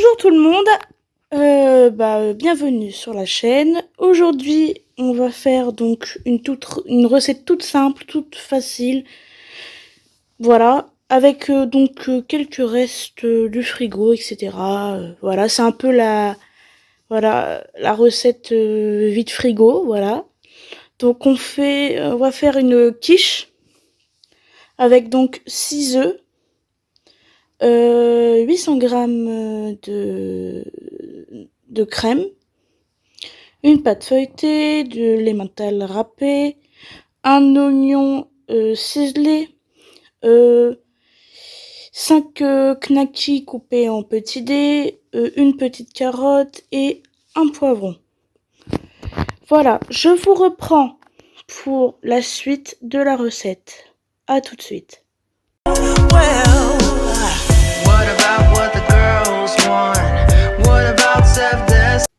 Bonjour tout le monde, bienvenue sur la chaîne. Aujourd'hui, on va faire donc une recette toute simple, toute facile. Voilà, avec quelques restes du frigo, etc. Voilà, c'est un peu la recette vide frigo, voilà. Donc on va faire une quiche avec donc 6 œufs. 800 grammes de crème, une pâte feuilletée, de l'emmental râpé, un oignon ciselé, 5 knackis coupés en petits dés, une petite carotte et un poivron. Voilà, je vous reprends pour la suite de la recette. À tout de suite.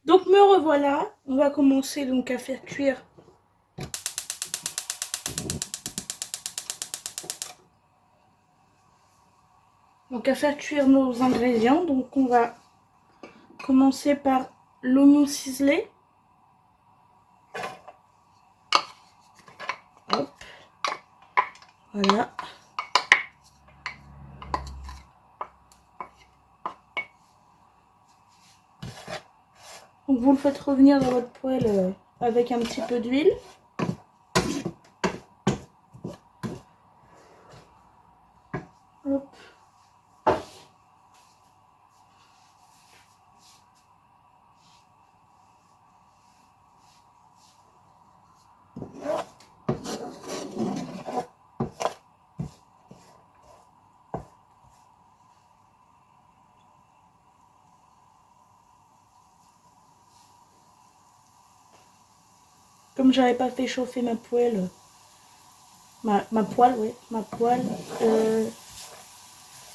Donc me revoilà, on va commencer donc à faire cuire nos ingrédients. Donc on va commencer par l'oignon ciselé. Hop. Voilà. Donc vous le faites revenir dans votre poêle avec un petit peu d'huile. Hop. Comme j'avais pas fait chauffer ma poêle, ma poêle,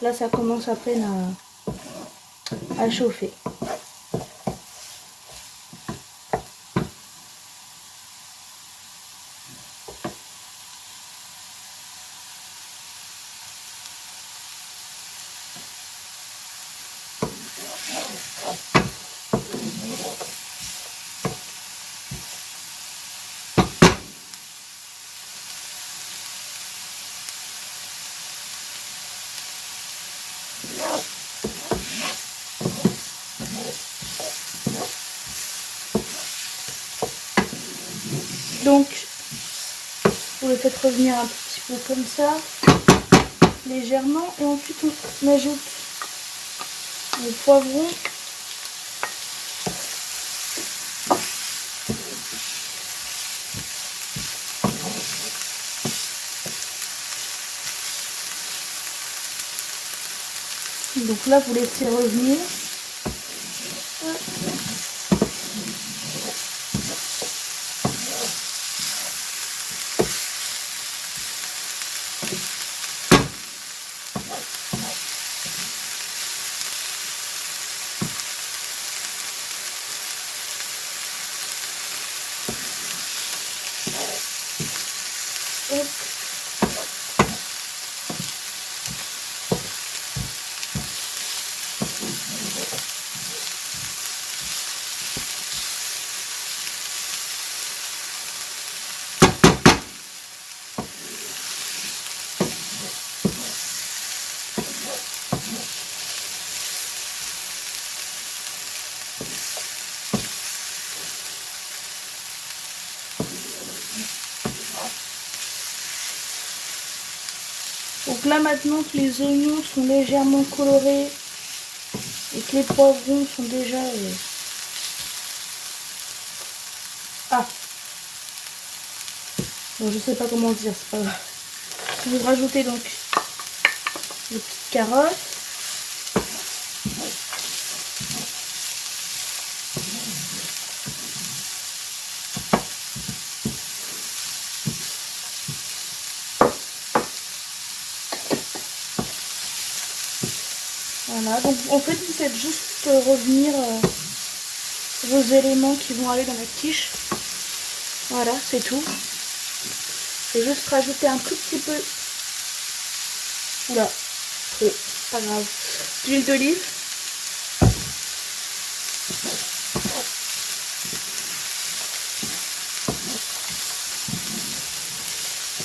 là ça commence à peine à chauffer. Donc vous le faites revenir un petit peu comme ça, légèrement, et ensuite on ajoute le poivron. Donc là vous laissez revenir. Hop. Donc là maintenant que les oignons sont légèrement colorés et que les poivrons sont déjà... Bon, je sais pas comment dire, c'est pas grave. Vous rajoutez donc les petites carottes. Voilà, donc en fait vous faites juste revenir vos éléments qui vont aller dans la quiche. Voilà, c'est tout. Je vais juste rajouter un tout petit peu, oula, pas grave, d'huile d'olive.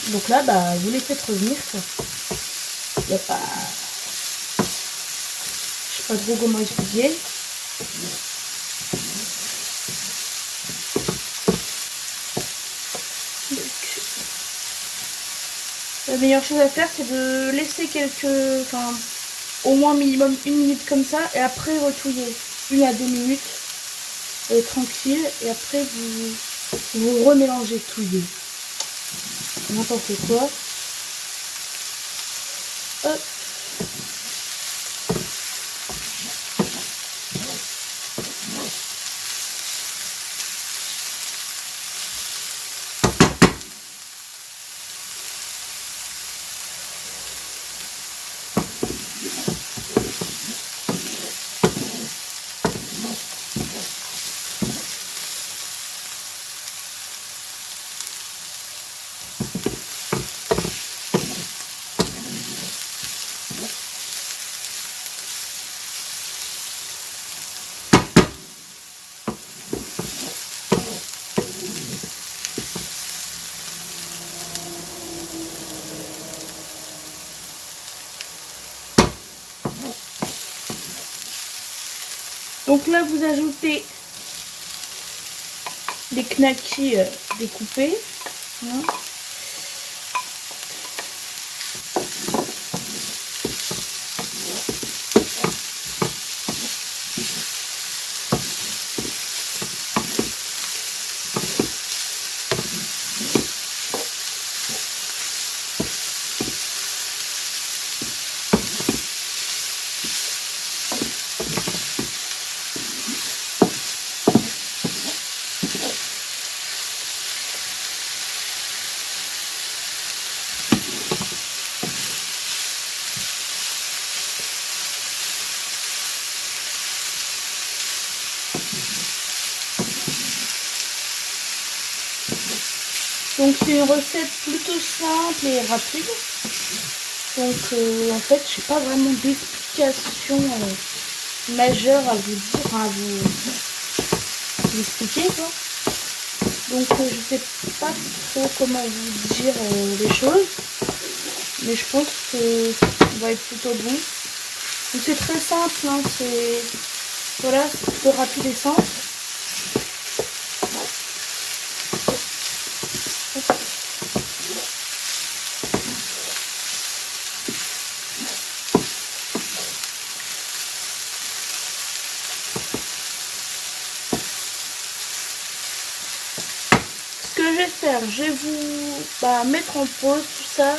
Donc là, bah, vous les faites revenir, quoi. Y a pas... Je sais pas trop comment expliquer. Donc, la meilleure chose à faire, c'est de laisser enfin, au moins minimum 1 minute comme ça, et après retouiller 1 à 2 minutes, tranquille, et après vous remélangez, touillez. N'importe quoi. Hop. Donc là, vous ajoutez des knackis découpés. Hein. Donc c'est une recette plutôt simple et rapide. Donc en fait, je n'ai pas vraiment d'explication majeure à vous dire, à vous expliquer, quoi. Donc je sais pas trop comment vous dire les choses, mais je pense que ça va être plutôt bon. Donc c'est très simple, hein, voilà, c'est plutôt rapide et simple. Ce que je vais faire, je vais vous mettre en pause tout ça.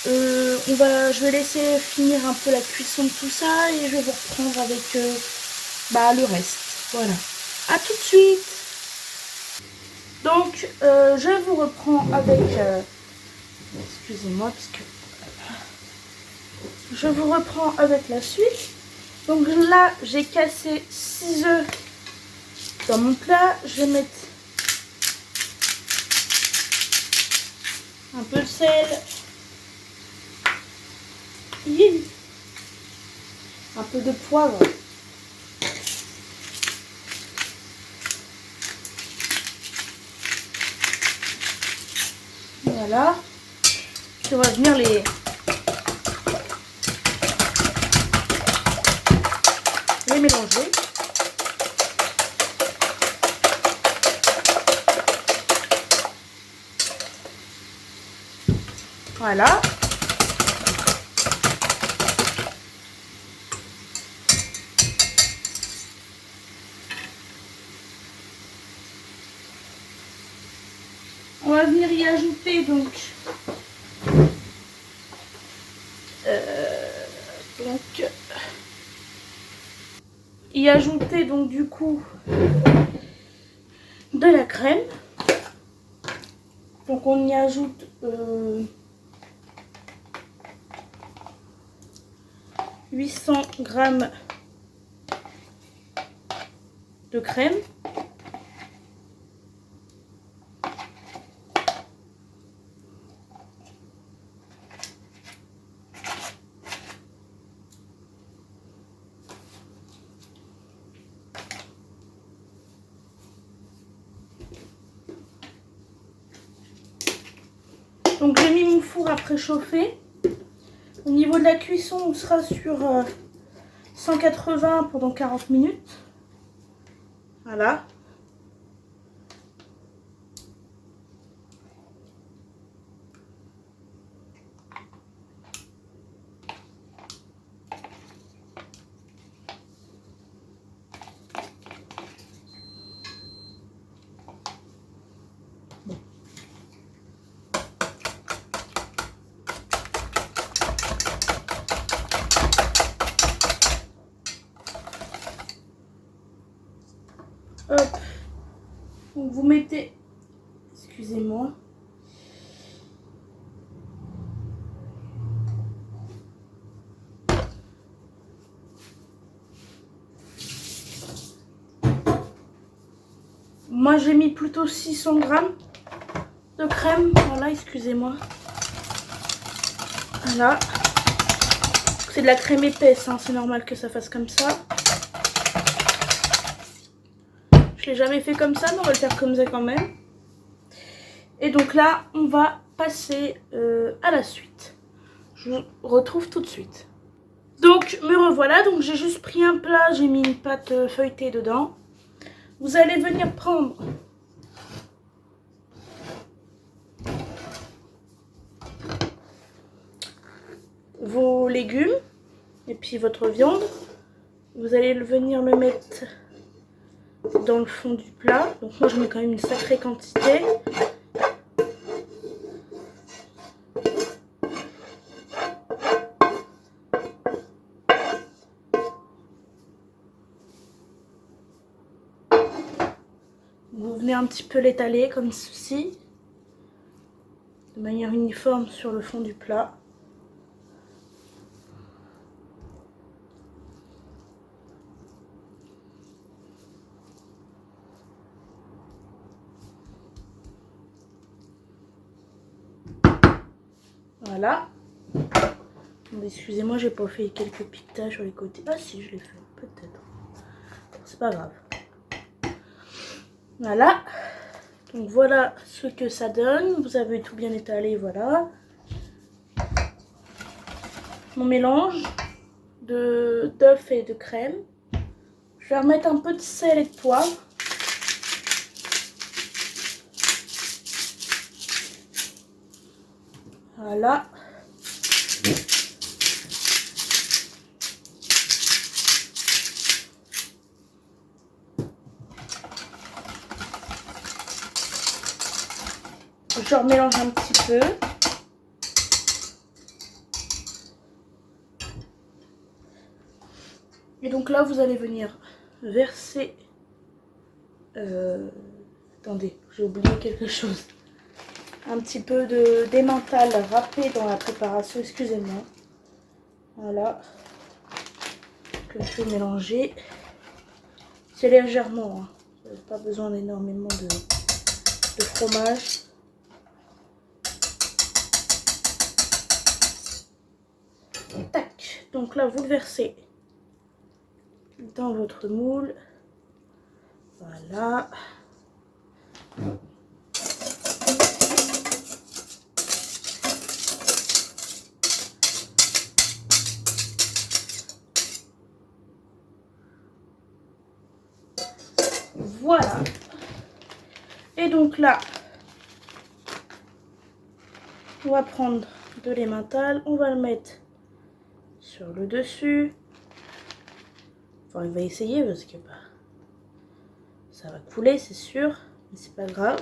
Je vais laisser finir un peu la cuisson de tout ça et je vais vous reprendre avec le reste. Voilà. À tout de suite. Donc je vous reprends avec excusez-moi parce que je vous reprends avec la suite. Donc là j'ai cassé 6 œufs dans mon plat. Je vais mettre un peu de sel, un peu de poivre, voilà. Puis on va venir les mélanger. Voilà. On va venir y ajouter donc du coup de la crème. Donc on y ajoute 800 g de crème. Donc j'ai mis mon four à préchauffer. Au niveau de la cuisson, on sera sur 180 pendant 40 minutes. Voilà. Hop. Donc vous mettez, excusez-moi, moi j'ai mis plutôt 600 grammes de crème, voilà, excusez-moi, voilà, c'est de la crème épaisse, hein, c'est normal que ça fasse comme ça. Je l'ai jamais fait comme ça, mais on va le faire comme ça quand même. Et donc là, on va passer à la suite. Je vous retrouve tout de suite. Donc, me revoilà. Donc, j'ai juste pris un plat, j'ai mis une pâte feuilletée dedans. Vous allez venir prendre vos légumes et puis votre viande. Vous allez venir le mettre dans le fond du plat. Donc moi je mets quand même une sacrée quantité. Vous venez un petit peu l'étaler comme ceci, de manière uniforme sur le fond du plat. Voilà. Excusez-moi, j'ai pas fait quelques piquetages sur les côtés. Ah si, je l'ai fait, peut-être. C'est pas grave. Voilà. Donc voilà ce que ça donne. Vous avez tout bien étalé, voilà. Mon mélange d'œufs et de crème. Je vais remettre un peu de sel et de poivre. Voilà. Je remélange un petit peu. Et donc là, vous allez venir verser... attendez, j'ai oublié quelque chose. Un petit peu d'emmental râpé dans la préparation, excusez-moi. Voilà. Que je vais mélanger. C'est légèrement, hein. Vous n'avez pas besoin d'énormément de fromage. Tac. Donc là, vous le versez dans votre moule. Voilà. Voilà. Et donc là, on va prendre de l'emmental, on va le mettre sur le dessus. Enfin, il va essayer parce que bah, ça va couler, c'est sûr, mais c'est pas grave.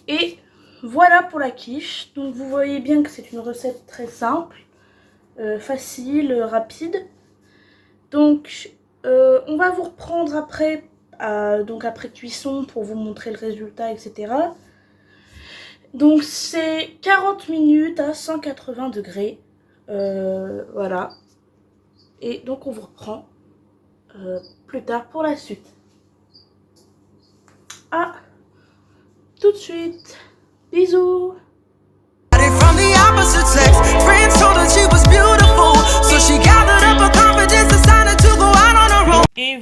Et voilà pour la quiche. Donc vous voyez bien que c'est une recette très simple, facile, rapide. Donc on va vous reprendre après, donc après cuisson pour vous montrer le résultat, etc. Donc c'est 40 minutes à 180 degrés. Voilà. Et donc on vous reprend plus tard pour la suite. À tout de suite. Bisous. From the opposite sex, friends told her she was beautiful, so she gathered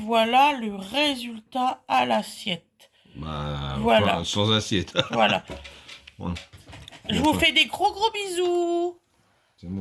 voilà le résultat à l'assiette. Bah, Voilà. enfin, sans assiette. Voilà. Ouais. Je vous fais des gros bisous. C'est bon.